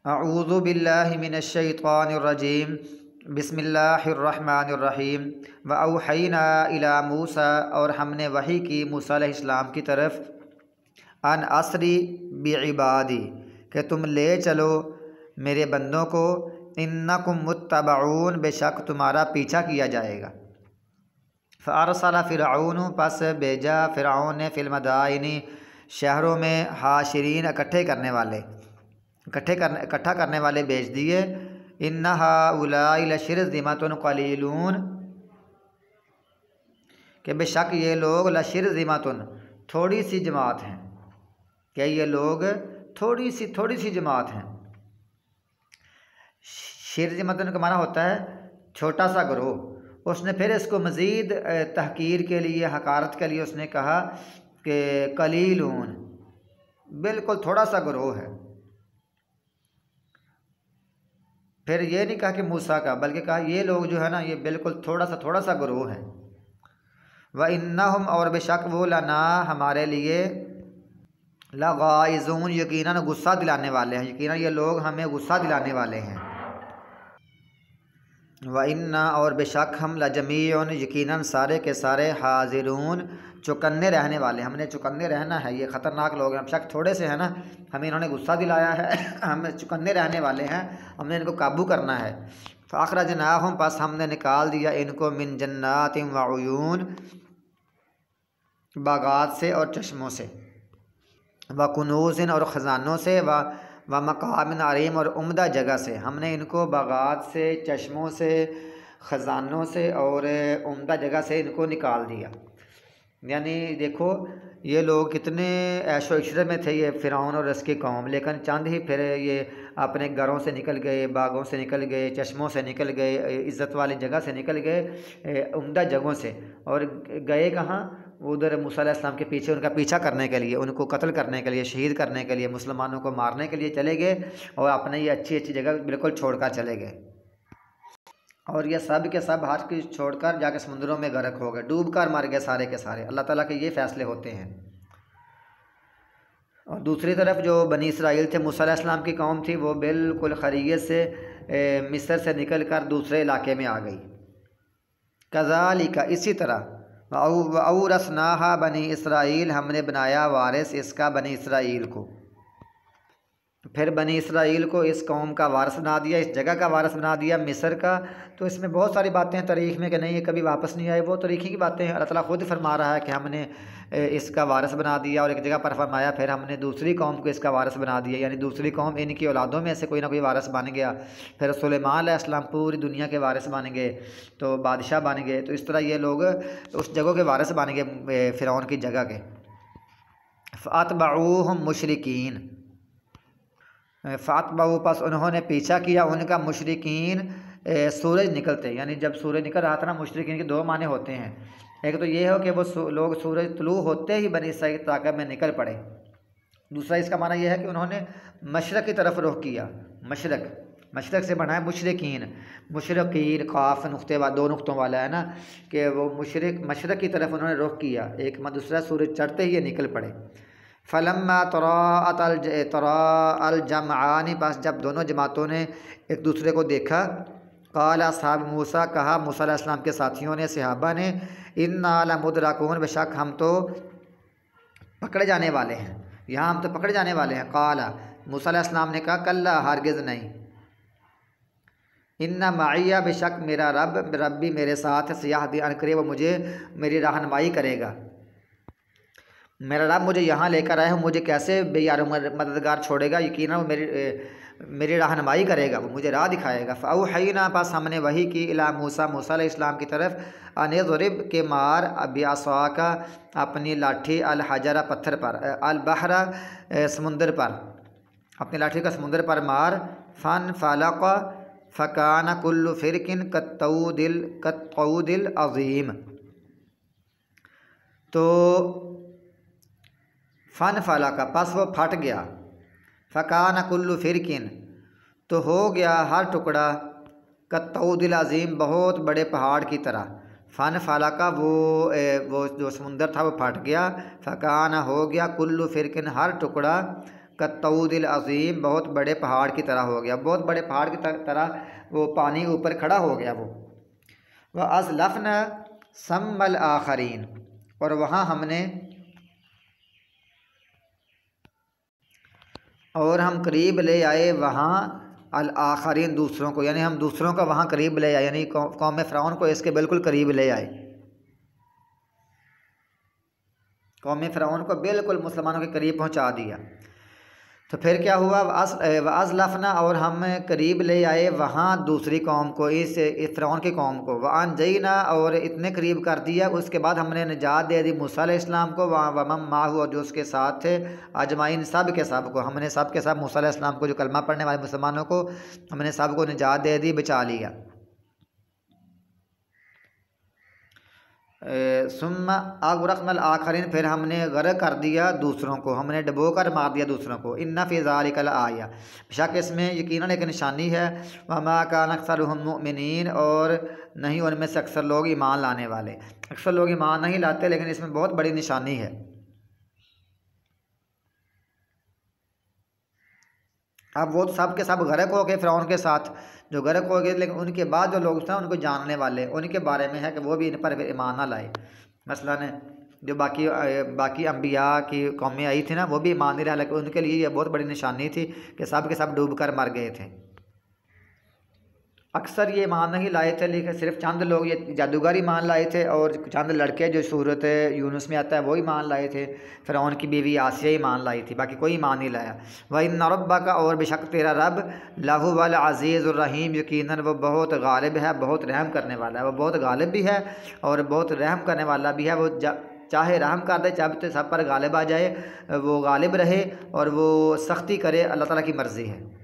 अऊज़ु बिल्लाहि मिनश्शैतानिर्रजीम बिस्मिल्लाहिर्रहमानिर्रहीम व औहैना इला मूसा, और हमने वही की मूसा अलैहिस्सलाम की तरफ अन असरी बिइबादी, कि तुम ले चलो मेरे बंदों को, इन्नकुम मुत्तबऊन, बेशक तुम्हारा पीछा किया जाएगा। फ़अरसला फ़िरऔन, पस भेजा फ़िरऔन ने फ़िल मदाइनि, शहरों में हाशिरीन, इकट्ठा करने वाले भेज दिए। इन्ना हाउलाई लशिरज़िमतुन क़लीलून, कि बेशक ये लोग लशिरज़िमतुन, थोड़ी सी जमात हैं, कि ये लोग थोड़ी सी जमात हैं। शिरज़िमतुन का माना होता है छोटा सा ग्रोह। उसने फिर इसको मज़ीद तहकीर के लिए, हकारत के लिए उसने कहा कि कलीलून, बिल्कुल थोड़ा सा ग्रोह है। फिर ये नहीं कहा कि मूसा का, बल्कि कहा ये लोग जो है ना, ये बिल्कुल थोड़ा सा ग्रोह है। व इन्नहुम, और बेशक वो, लना, हमारे लिए, लगाइज़ून, यकीनन गुस्सा दिलाने वाले हैं, यकीनन ये लोग हमें गुस्सा दिलाने वाले हैं। व इन्ना, और बेशक हम, लजमीउन, यकीनन सारे के सारे, हाजिरून, चौकन्ने रहने वाले, हमने चौकन्ने रहना है। ये ख़तरनाक लोग हैं, बेशक थोड़े से है ना, हमें इन्होंने गुस्सा दिलाया है हम चौकन्ने रहने वाले हैं, हमने इनको काबू करना है। फ़अख़रजनाहुम, पास हमने निकाल दिया इनको, मिन जन्नातिन व उयून, बागात से और चश्मों से, व कुनूज़िन, और ख़जानों से, व मकामिन अरीम, और उम्दा जगह से। हमने इनको बागात से, चश्मों से, ख़जानों से और उम्दा जगह से इनको निकाल दिया। यानी देखो ये लोग कितने ऐशो इशरत में थे, ये फ़िरऔन और इसकी कौम, लेकिन चंद ही फिर ये अपने घरों से निकल गए, बागों से निकल गए, चश्मों से निकल गए, इज़्ज़त वाली जगह से निकल गए, उम्दा जगहों से, और गए कहाँ? उधर मूसा अलैहिस्सलाम के पीछे, उनका पीछा करने के लिए, उनको कत्ल करने के लिए, शहीद करने के लिए, मुसलमानों को मारने के लिए चले गए, और अपने ये अच्छी जगह बिल्कुल छोड़कर चले गए। और ये सब के सब हाथ की छोड़कर जाके समुद्रों में गर्क हो गए, डूब कर मर गए सारे के सारे। अल्लाह ताला के ये फ़ैसले होते हैं। और दूसरी तरफ जो बनी इसराइल थे, मूसा अलैहिस्सलाम की कौम थी, वो बिल्कुल खैरियत से मिस्र से निकल कर दूसरे इलाके में आ गई। कज़ालिका, इसी तरह, औरसनाहा बनी इसराइल, हमने बनाया वारिस इसका बनी इसराइल को। फिर बनी इसराइल को इस कौम का वारिस बना दिया, इस जगह का वारिस बना दिया, मिस्र का। तो इसमें बहुत सारी बातें हैं तारीख़ में कि नहीं ये कभी वापस नहीं आए, वो तारीख़ी की बातें हैं। अल्लाह ताला खुद फरमा रहा है कि हमने इसका वारिस बना दिया, और एक जगह पर फरमाया फिर हमने दूसरी कौम को इसका वारिस बना दिया, यानी दूसरी कौम इनकी औलादों में से कोई ना कोई वारिस बन गया। फिर सुलेमान अलैहिस्सलाम पूरी दुनिया के वारिस बन गए, तो बादशाह बन गए। तो इस तरह ये लोग उस जगह के वारिस बन गए, फ़िरऔन की जगह के। फ़अतबऊहुम मुशरिकीन, फ़ातबऊ, पास उन्होंने पीछा किया उनका, मुशरिकीन, सूरज निकलते, यानी जब सूरज निकल रहा था ना, मुशरिकीन के दो माने होते हैं। एक तो ये हो कि वो लोग सूरज तुलू होते ही बनी इसराइल की ताकत में निकल पड़े। दूसरा इसका माना यह है कि उन्होंने मशरक़ की तरफ रुख किया। मशरक़ से बना है मुशरिकीन, मुशरिकीन ख़ाफ नुक्ते दो नुक्तों वाला है ना, कि वो मशरक़ की तरफ उन्होंने रुख किया, एक दूसरा सूरज चढ़ते ही ये निकल पड़े। फ़लम्मा तराअल जमआनी, पास जब दोनों जमातों ने एक दूसरे को देखा, क़ाल अस्हाब मूसा, कहा मूसा अलैहिस्सलाम के साथियों ने, सहाबा ने, इन्ना लमुदरकून, बेशक हम तो पकड़े जाने वाले हैं, यहाँ हम तो पकड़े जाने वाले हैं। क़ाल, मूसा अलैहिस्सलाम ने कहा, कल्ला, हरगिज़ नहीं, इन्ना माइया, बेशक मेरा रब्बी मेरे साथ, सयाहदी, अनकरीब वो मुझे मेरी रहनुमाई करेगा। मेरा रब मुझे यहाँ लेकर आया है, मुझे कैसे बेयार मददगार छोड़ेगा, यकीनन वो मेरी रहनुमाई करेगा, वो मुझे राह दिखाएगा। फ़अौहैना, पास हमने वही की, इला मूसा अलैहिस्सलाम की तरफ, अनिज़रिब, के मार, बिअसाका, अपनी लाठी, अल हजरा, पत्थर पर, अल बहरा, समुंदर पर, अपनी लाठी का समुंदर पर मार। फ़न फ़लक़ा फ़कान कुल्लु फ़िरकिन कत्तौदिल अज़ीम, तो फ़न फ़ला का, पास वो फट गया, फ़कान कुल्लु फ़िरकिन, तो हो गया हर टुकड़ा, कत्तौदिल अज़ीम, बहुत बड़े पहाड़ की तरह। फ़न फ़ला का, वो जो समुंदर था वो फट गया, फ़कान, हो गया, कुल्लु फ़िरकिन, हर टुकड़ा, कत्तऊदिल अज़ीम, बहुत बड़े पहाड़ की तरह हो गया, बहुत बड़े पहाड़ की तरह वो पानी ऊपर खड़ा हो गया वो। व अज़लफ़ना सम्मल आखरीन, और वहाँ हमने और हम करीब ले आए वहाँ अल आखरीन दूसरों को, यानी हम दूसरों का वहाँ करीब ले आए, यानी कौम फ़िरौन को इसके बिल्कुल करीब ले आए। कौम फ़िरौन को बिल्कुल मुसलमानों के करीब पहुँचा दिया। तो फिर क्या हुआ, वअज़लफ़ना, और हम करीब ले आए वहाँ दूसरी कौम को, इस फ़िरौन की कौम को। वअनजयना, और इतने करीब कर दिया, उसके बाद हमने निजात दे दी मूसा अलैहिस्सलाम को, वमन माहू, और जो उसके साथ थे, अजमाइन, सब के सब को, हमने सब के सब मूसा अलैहिस्सलाम को, जो कलमा पढ़ने वाले मुसलमानों को, हमने सब को निजात दे दी, बचा लिया। सुम्मा अग़रक़नल आखरीन, फिर हमने गर्क कर दिया दूसरों को, हमने डबो कर मार दिया दूसरों को। इन्ना फ़ी ज़ालिका लआया, बेशक इसमें यकीनन एक निशानी है। वमा कान अक्सरुहुम मुमिनीन, और नहीं उनमें से अक्सर लोग ईमान लाने वाले, अक्सर लोग ईमान नहीं लाते, लेकिन इसमें बहुत बड़ी निशानी है। अब वो सब के सब गर्क हो गए फ़िरौन के साथ, जो गर्क हो गए, लेकिन उनके बाद जो लोग थे उनको जानने वाले, उनके बारे में है कि वो भी इन पर फिर ईमान ना लाए। मसलन जो बाकी अम्बिया की कौमें आई थी ना, वो भी ईमान नहीं रहा, लेकिन उनके लिए ये बहुत बड़ी निशानी थी कि सब के सब डूब कर मर गए थे। अक्सर ये ईमान नहीं लाए थे, लेकिन सिर्फ चंद लोग, ये जादूगर ईमान लाए थे, और चंद लड़के जो सूरत यूनुस में आता है वो ईमान लाए थे। फ़िरौन की बीवी आसिया ईमान लाई थी, बाकी कोई ईमान नहीं लाया। व इन्ना रब्बका, और बेशक तेरा रब, लहु वल अज़ीज़ुर रहीम, यकीनन वो बहुत गालिब है, बहुत रहम करने वाला है। वो बहुत गालिब भी है और बहुत रहम करने वाला भी है। वो चाहे रहम कर दे, चाहे सब पर गालिब आ जाए, वो गालिब रहे और वो सख्ती करे, अल्लाह ताला की मर्ज़ी है।